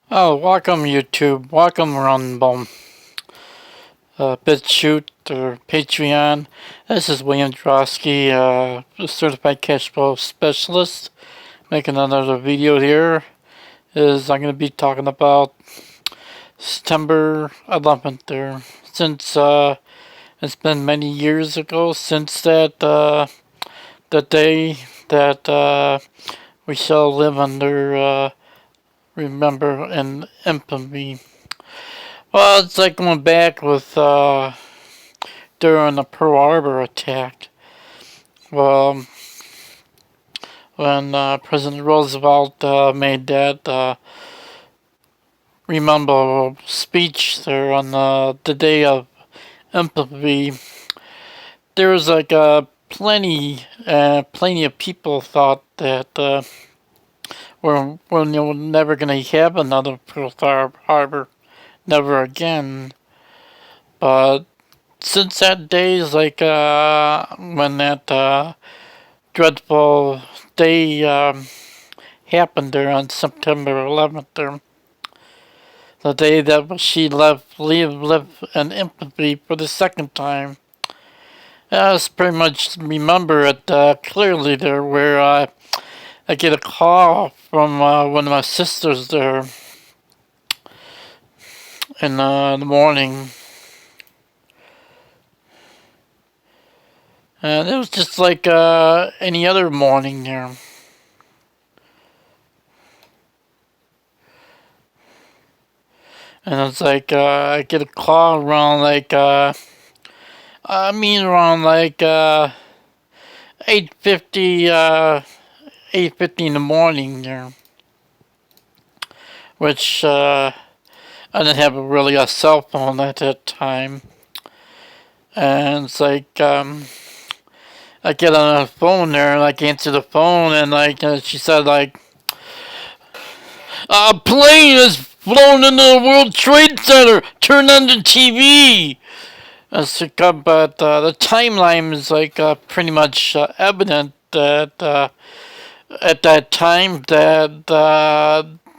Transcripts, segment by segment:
Oh, welcome YouTube. Welcome Rumble, BitChute, or Patreon. This is William Drosky, a certified cash flow specialist. Making another video here. I'm going to be talking about September 11th there. Since it's been many years ago since the day that we shall live under, remember, in infamy. Well, it's like going back with during the Pearl Harbor attack. Well, when President Roosevelt made that remember speech there on the day of infamy, there was like plenty of people thought that we're never going to have another Pearl Harbor, never again. But since that day is like when that dreadful day happened there on September 11th there, the day that she lived in infamy for the second time. I just pretty much remember it clearly there, where I get a call from one of my sisters there in the morning. And it was just like any other morning there. And it's like I get a call around like around like 8:50 8:50 in the morning there, which I didn't have really a cell phone at that time. And it's like I get on the phone there and like answer the phone, and like she said like a plane has flown into the World Trade Center. Turn on the TV. But the timeline is like pretty much evident that at that time that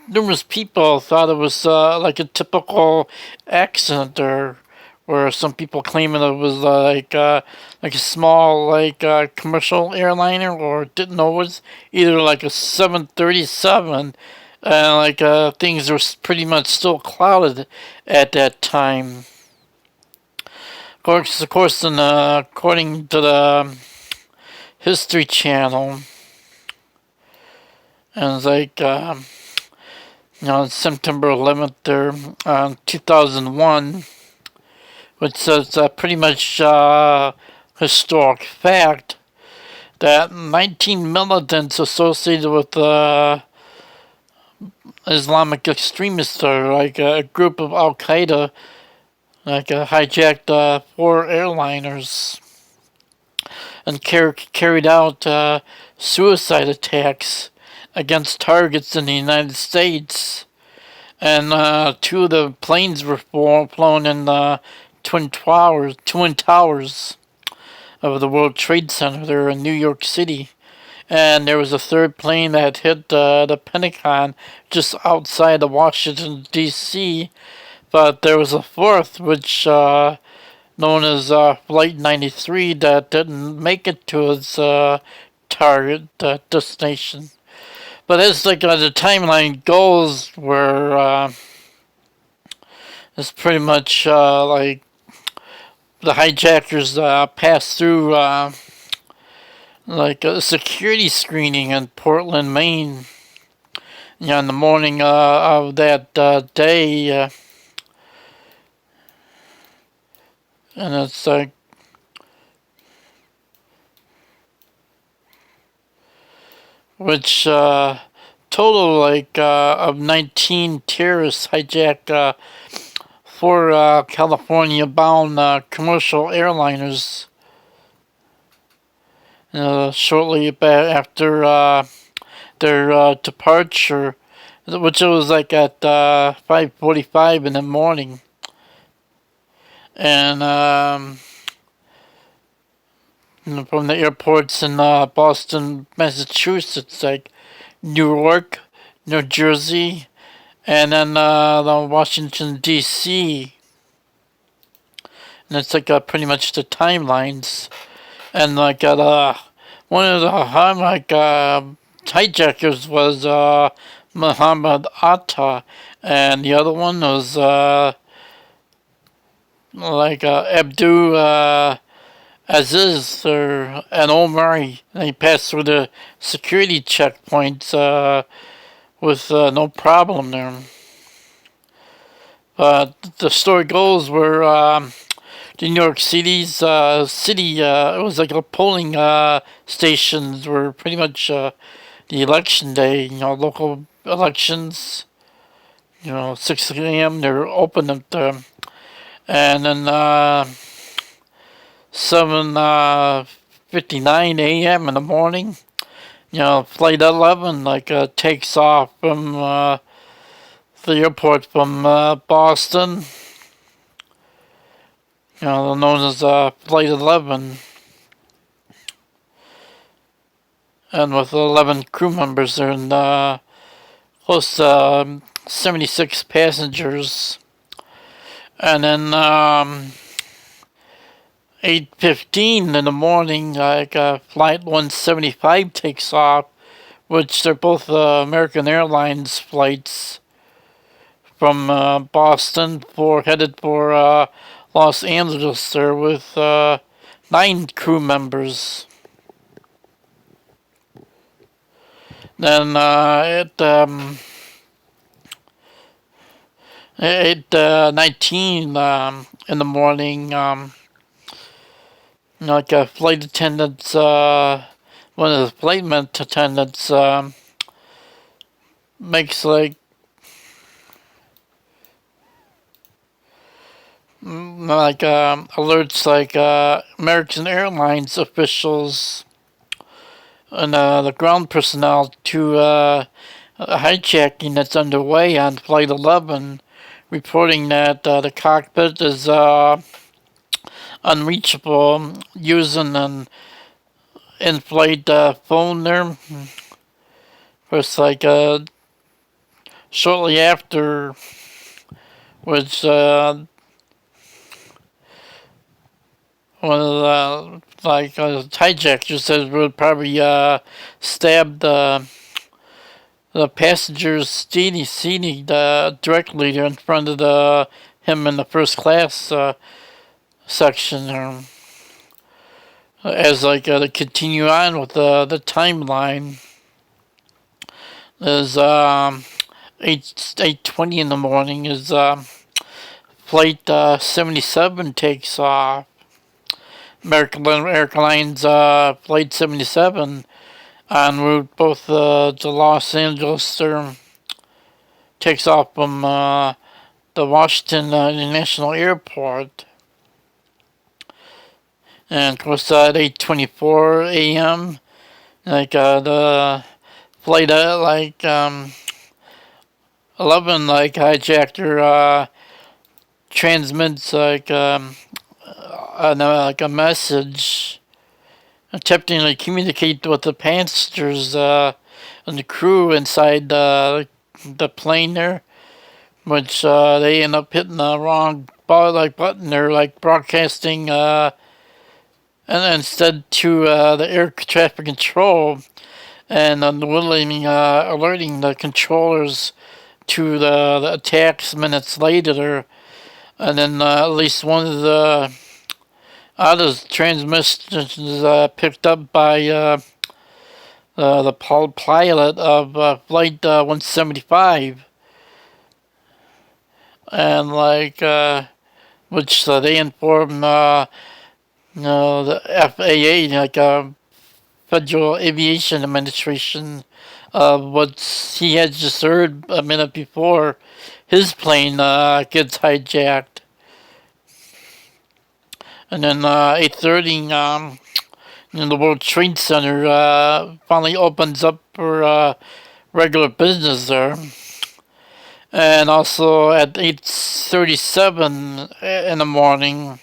numerous people thought it was like a typical accident, or where some people claiming it was like a small commercial airliner, or didn't know it was either like a 737, and things were pretty much still clouded at that time. Of course, according to the History Channel, and it's like September 11th there, 2001, which is pretty much historic fact that 19 militants associated with Islamic extremists, or like a group of al-Qaeda, hijacked 4 airliners and carried out suicide attacks against targets in the United States. And 2 of the planes were flown in the Twin Towers of the World Trade Center there in New York City. And there was a 3rd plane that hit the Pentagon just outside of Washington, D.C., but there was a 4th, which known as Flight 93, that didn't make it to its target destination. But as the timeline goes, where it's pretty much like the hijackers passed through like a security screening in Portland, Maine, in the morning of that day. And it's like which total of 19 terrorists hijacked 4 California-bound commercial airliners shortly after their departure, which it was like at 5:45 in the morning. And from the airports in Boston, Massachusetts, like Newark, New Jersey, and then the Washington D.C. And it's like pretty much the timelines, and like one of the hijackers was Muhammad Atta, and the other one was Abdul Aziz or an Omari. They passed through the security checkpoints with no problem there. But the story goes where the New York City's it was like a polling stations were pretty much the election day. Local elections. 6 a.m. they're open at the, and then 7:59 a.m. in the morning. Flight 11 takes off from the airport from Boston. Known as Flight 11, and with 11 crew members there, and close to 76 passengers. And then 8:15 in the morning, Flight 175 takes off, which they're both American Airlines flights from Boston headed for Los Angeles there with 9 crew members. Then at 8:19 in the morning, flight attendants, one of the flight attendants makes alerts American Airlines officials and the ground personnel to a hijacking that's underway on Flight 11, reporting that the cockpit is unreachable using an in-flight phone there. It's shortly after, which one of the hijackers said would probably stab the passenger's seating directly there in front of him in the first class section there. As to continue on with the timeline, is 8:20 in the morning is flight 77 takes off. American Airlines flight 77 en route both to Los Angeles takes off from the Washington International Airport, and of course at 8:24 a.m. the flight 11 hijacker transmits a message attempting to communicate with the passengers and the crew inside the plane there, which they end up hitting the wrong button there, broadcasting and instead to the air traffic control, and alerting the controllers to the attacks minutes later. And then at least one of the other transmissions picked up by the pilot of Flight 175, and which they informed the FAA, Federal Aviation Administration, of what he had just heard a minute before his plane gets hijacked. And then 8:30, the World Trade Center finally opens up for regular business there. And also at 8:37 in the morning,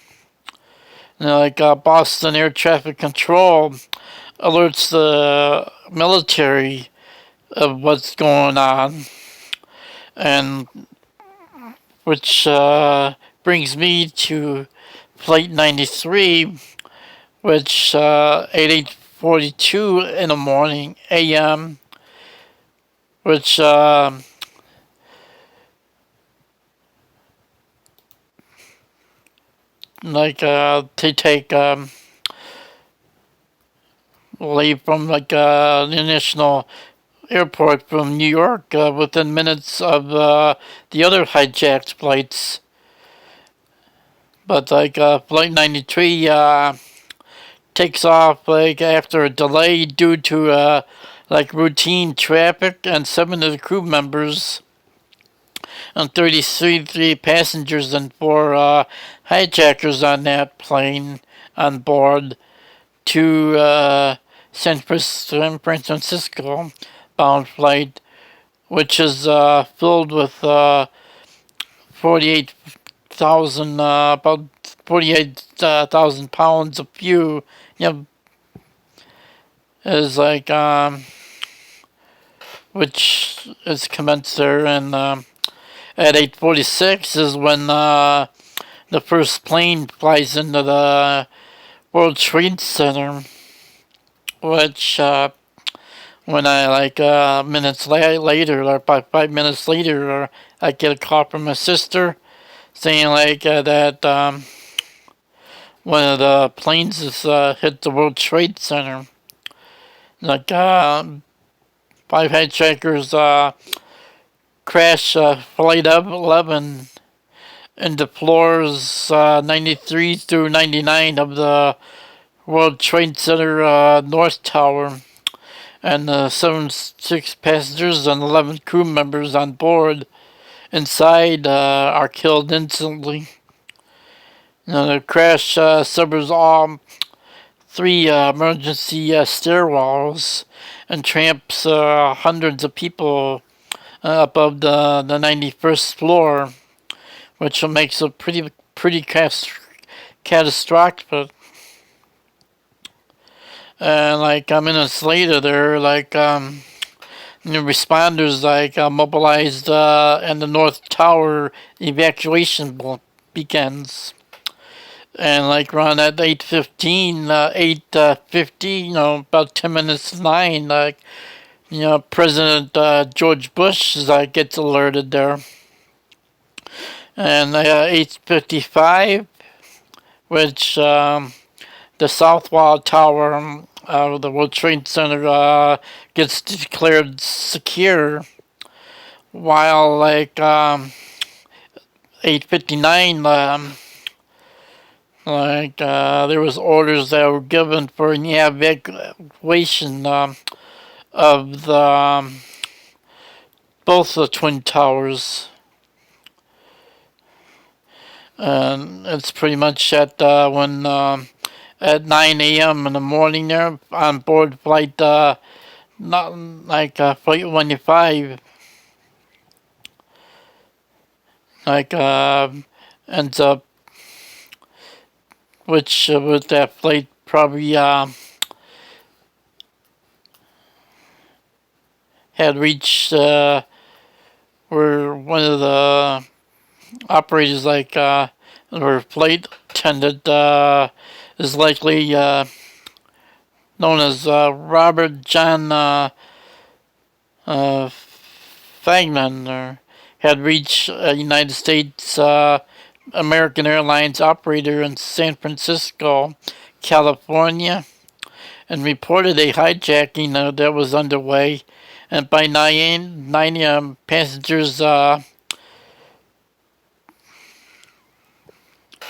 Boston Air Traffic Control alerts the military of what's going on. and which brings me to Flight 93, which at 8:42 in the morning a.m., which to take leave from the International Airport from New York within minutes of the other hijacked flights. But Flight 93 takes off after a delay due to routine traffic, and 7 of the crew members and 33 passengers and 4 hijackers on that plane on board to San Francisco bound flight, which is filled with 48,000 about 48,000 pounds of fuel. Is which is commenced there, and at 8:46 is when the first plane flies into the World Trade Center, which when I minutes later, or about 5 minutes later, I get a call from my sister saying that one of the planes has hit the World Trade Center. 5 hijackers crash Flight 11 into floors 93 through 99 of the World Trade Center North Tower, and 76 passengers and 11 crew members on board inside are killed instantly. The crash severs all 3 emergency stairwells and tramps hundreds of people above the 91st floor, which makes it pretty catastrophic. And minutes later, there responders mobilized, and the North Tower evacuation begins. And around at 8:15, 8:50, about 10 minutes to 9, President George Bush gets alerted there. And 8:55, which the South Wall Tower of the World Trade Center gets declared secure, while 8:59 there was orders that were given for an evacuation of the both the Twin Towers. And it's pretty much at when at 9 a.m. in the morning there on board flight flight 25 ends up, which with that flight probably had reached where one of the operators or flight attendant is likely known as Robert John Fagman, had reached a United States American Airlines operator in San Francisco, California, and reported a hijacking that was underway. And by 9 a.m., passengers that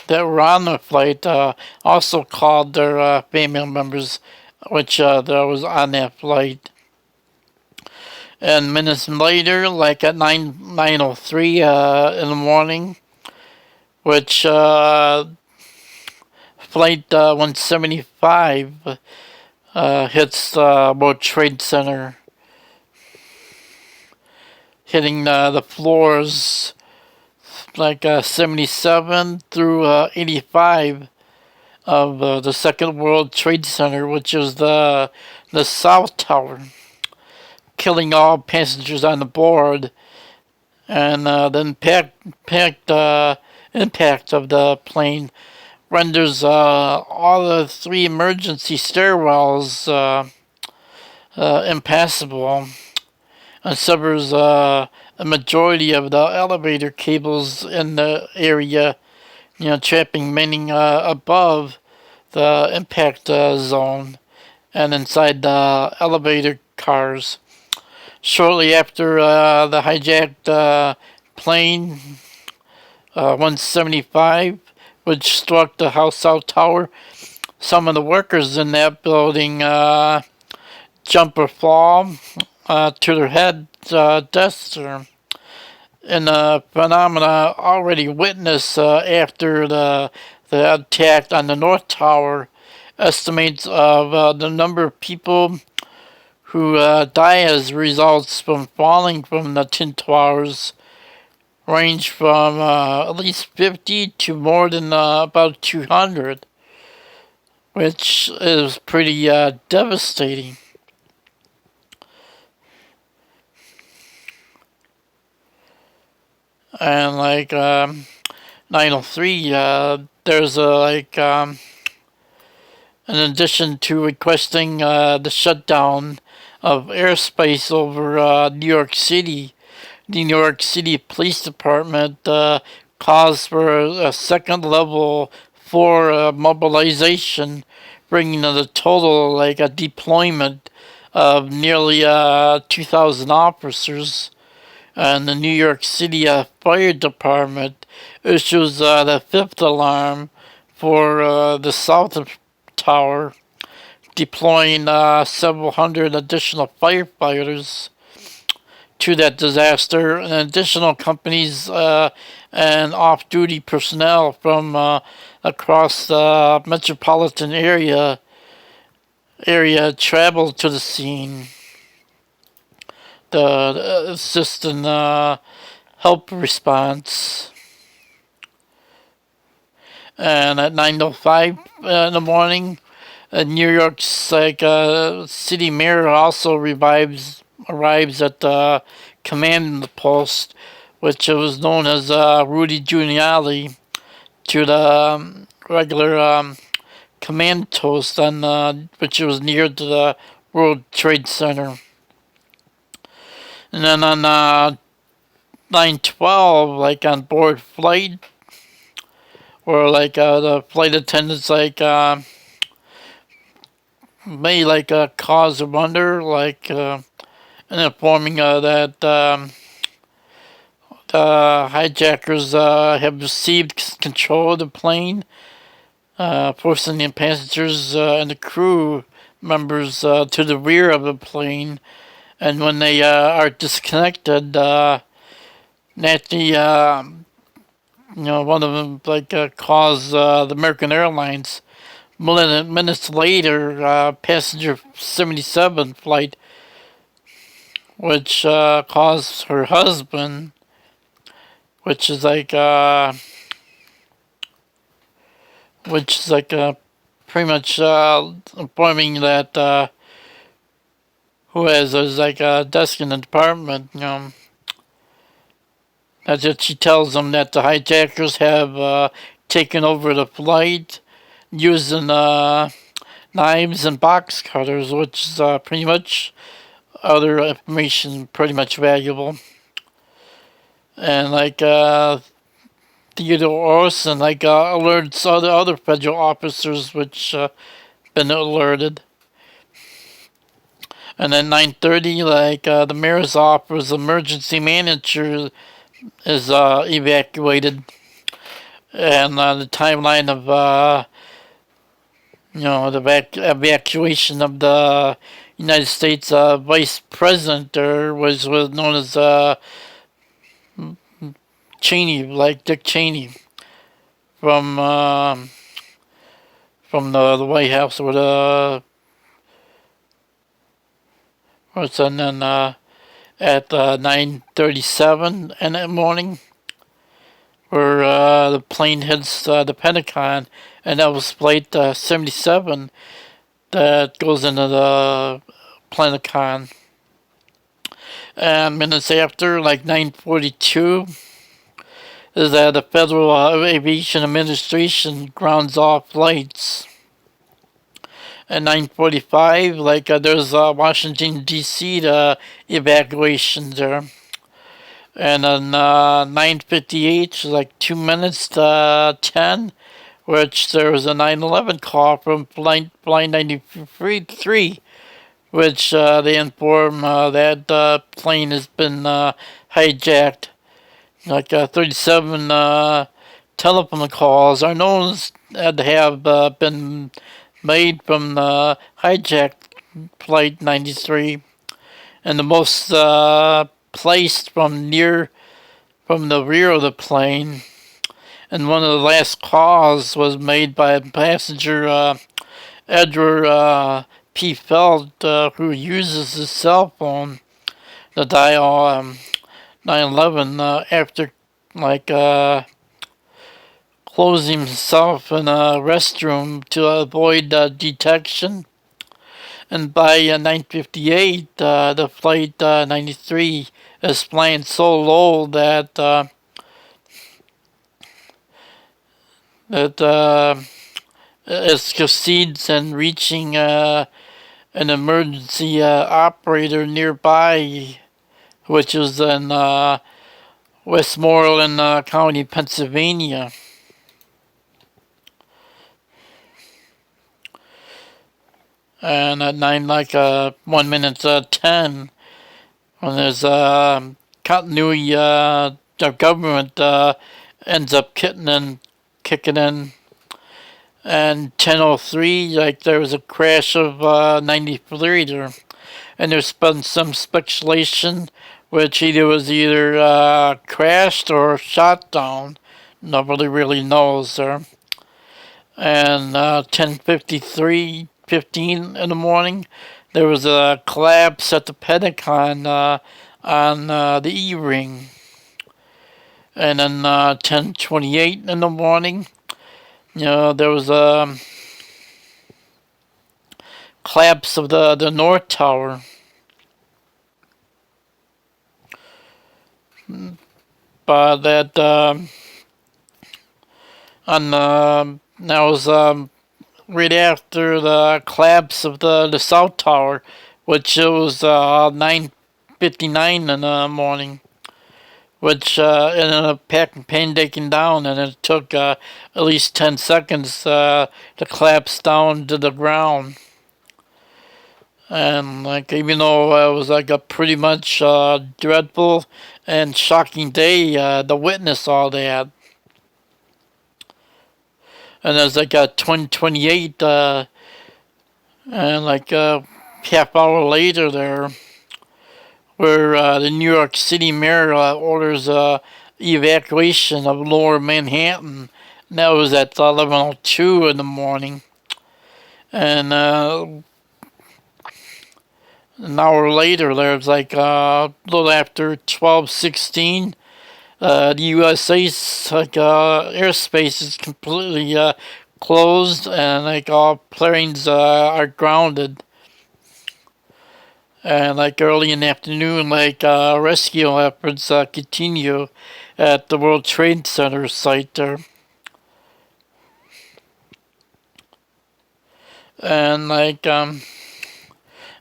were on the flight also called their family members, which that was on that flight. And minutes later, at 9:03 in the morning, which flight 175 hits the World Trade Center, hitting the floors 77 through 85 of the Second World Trade Center, which is the South Tower, killing all passengers on the board and the impact of the plane renders all the three emergency stairwells impassable and severs a majority of the elevator cables in the area, trapping many above the impact zone and inside the elevator cars. Shortly after the hijacked plane 175, which struck the House South Tower, some of the workers in that building jump or fall to their head deaths, in a phenomena already witnessed after the attack on the North Tower. Estimates of the number of people who die as results from falling from the Twin Towers range from at least 50 to more than about 200, which is pretty devastating. And 903, there's in addition to requesting the shutdown of airspace over New York City, the New York City Police Department calls for a second level 4 mobilization, bringing the total a deployment of nearly 2,000 officers. And the New York City Fire Department issues the fifth alarm for the South Tower, deploying several hundred additional firefighters to that disaster, and additional companies and off-duty personnel from across the metropolitan area traveled to the scene to assist in help response. And at 9:05 in the morning, New York's city mayor also arrives at the command post, which was known as Rudy Giuliani, to the regular command post on which was near to the World Trade Center. And then on 9:12, on board flight, where the flight attendants may cause of wonder, and informing that the hijackers have received control of the plane, forcing the passengers and the crew members to the rear of the plane. And when they are disconnected, naturally, one of them calls the American Airlines. Minutes later, passenger 77 flight, which calls her husband, which is pretty much informing that who has a desk in the department, that she tells them that the hijackers have taken over the flight using knives and box cutters, which is pretty much other information pretty much valuable. And Theodore Orson alerts other federal officers which been alerted. And then 9:30, the mayor's office emergency manager is evacuated, and the timeline of the evacuation of the United States vice president was known as Cheney, Dick Cheney, from the White House, or and then at 9:37 in the morning, where the plane hits the Pentagon, and that was flight 77 that goes into the Pentagon. And minutes after, like 9:42, is that the Federal Aviation Administration grounds off flights. At 9:45, like there's Washington D.C. Evacuation there. And then 9:58, like 2 minutes to 10, which there was a 9/11 call from Flight 93, which they inform that plane has been hijacked. Like 37 telephone calls are known to have been made from the hijacked Flight 93, and the most placed from the rear of the plane. And one of the last calls was made by passenger Edward P. Feld, who uses his cell phone to dial 911 after closing himself in a restroom to avoid detection. And by 9:58, the Flight 93 is flying so low that it succeeds in reaching an emergency operator nearby, which is in Westmoreland County, Pennsylvania. And at 1 minute 10, when there's continuity, the government ends up kicking in. And 10:03, like there was a crash of 93 there, and there's been some speculation which was either crashed or shot down. Nobody really knows there. And 10:15 in the morning, there was a collapse at the Pentagon on the E-ring. And then 10:28 in the morning, there was a collapse of the North Tower. But that that was right after the collapse of the South Tower, which it was 9:59 in the morning, which ended up pandaking down, and it took at least 10 seconds to collapse down to the ground. And even though it was a pretty much dreadful and shocking day to witness all that. And there's a 2028, and a half hour later there, where the New York City mayor orders evacuation of Lower Manhattan. And that was at 11:02 in the morning. And an hour later, there's a little after 12:16. The USA's airspace is completely closed, and all planes are grounded. And early in the afternoon, rescue efforts continue at the World Trade Center site there. And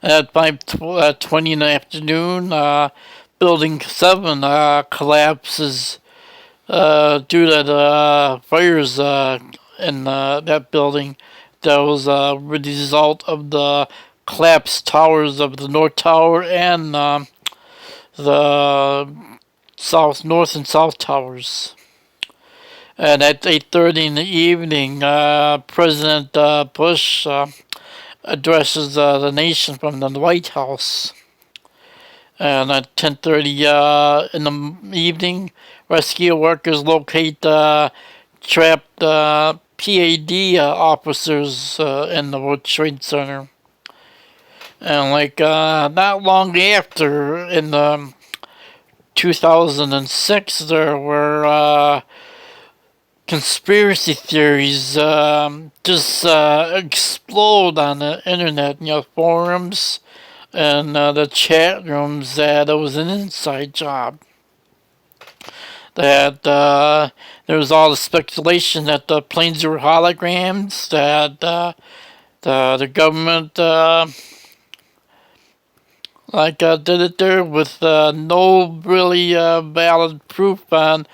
at 5:20 in the afternoon, Building 7 collapses due to the fires in that building. That was a result of the collapsed towers of the North Tower and the North and South Towers. And at 8:30 in the evening, President Bush addresses the nation from the White House. And at 10:30 in the evening, rescue workers locate trapped PAD officers in the World Trade Center. And not long after, in 2006, there were conspiracy theories just explode on the internet, forums in the chat rooms that it was an inside job. That there was all the speculation that the planes were holograms, that the government did it there with no really valid proof on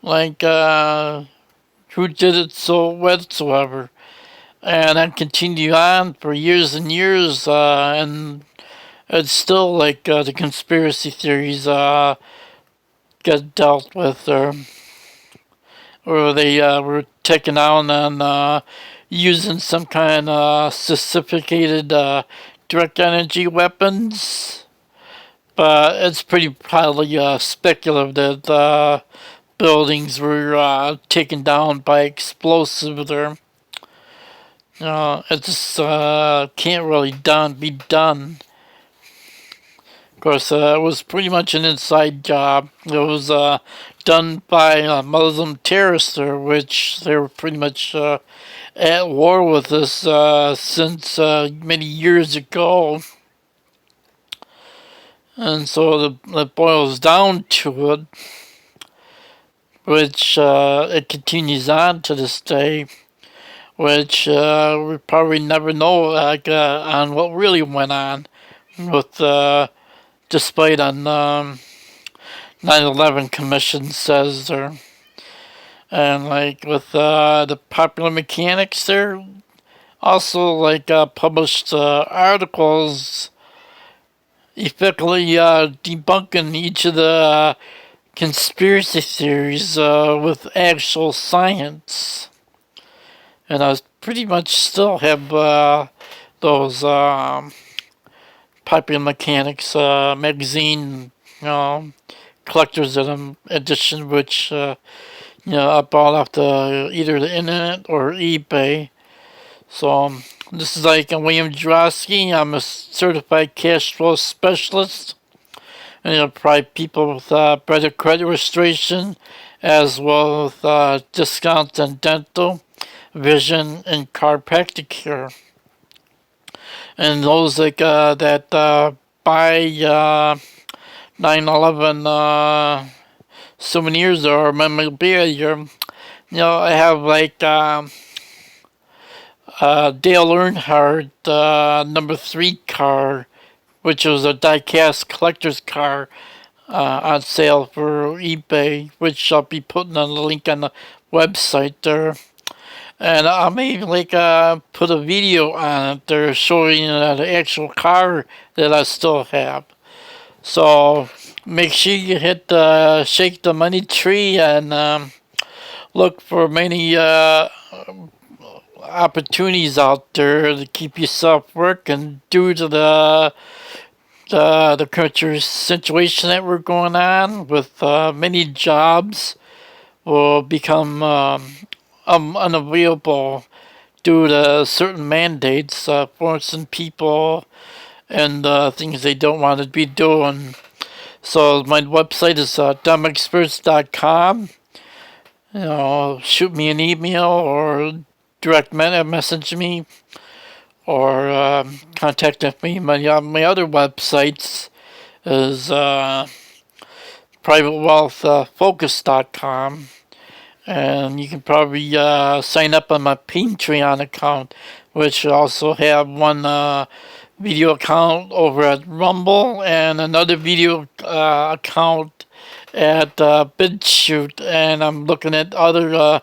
who did it so whatsoever. And that continued on for years and years, and it's still the conspiracy theories get dealt with, or they were taken out on using some kind of sophisticated direct energy weapons. But it's pretty highly speculative that buildings were taken down by explosives there. It just can't really be done. Of course, it was pretty much an inside job. It was done by Muslim terrorists there, which they were pretty much at war with us since many years ago. And so it boils down to it, which it continues on to this day, which we probably never know on what really went on with despite on 9/11 Commission says there. And with the Popular Mechanics there, also published articles effectively debunking each of the conspiracy theories with actual science. And I pretty much still have those Popular Mechanics magazine, collector's edition, which I bought off either the internet or eBay. So this is William Jurowski. I'm a certified cash flow specialist. And provide people with better credit registration, as well as discounts on dental, vision, and chiropractic care. And those that buy 9/11 souvenirs or memorabilia, I have Dale Earnhart number 3 car, which was a Diecast collector's car on sale for eBay, which I'll be putting a link on the website there. And I may put a video on it there showing the actual car that I still have. So make sure you hit shake the money tree and look for many opportunities out there to keep yourself working due to the country situation that we're going on with many jobs will become unavailable due to certain mandates forcing people and things they don't want to be doing. So my website is dumbexperts.com. Shoot me an email or direct message me or contact me. My other websites is privatewealthfocus.com. And you can probably sign up on my Patreon account, which also have one video account over at Rumble and another video account at BitChute. And I'm looking at other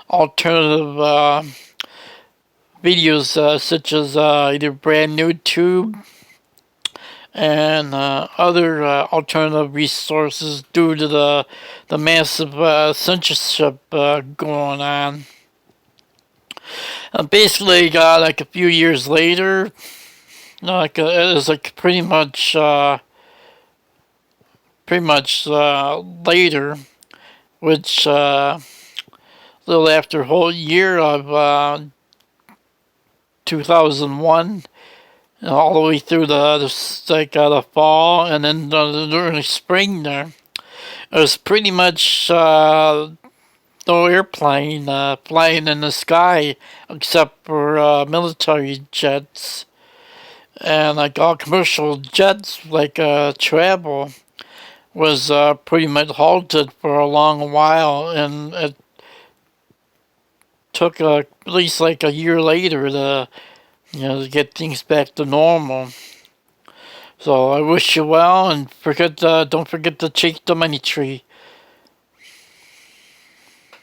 alternative videos such as either Brand New Tube and other alternative resources due to the massive censorship going on. Basically, a few years later, it was pretty much later, which a little after a whole year of 2001. All the way through the fall and then the early spring there. It was pretty much no airplane flying in the sky except for military jets. and like all commercial jets, like travel, was pretty much halted for a long while, and it took at least like a year later to to get things back to normal. So I wish you well, and don't forget to chase the money tree.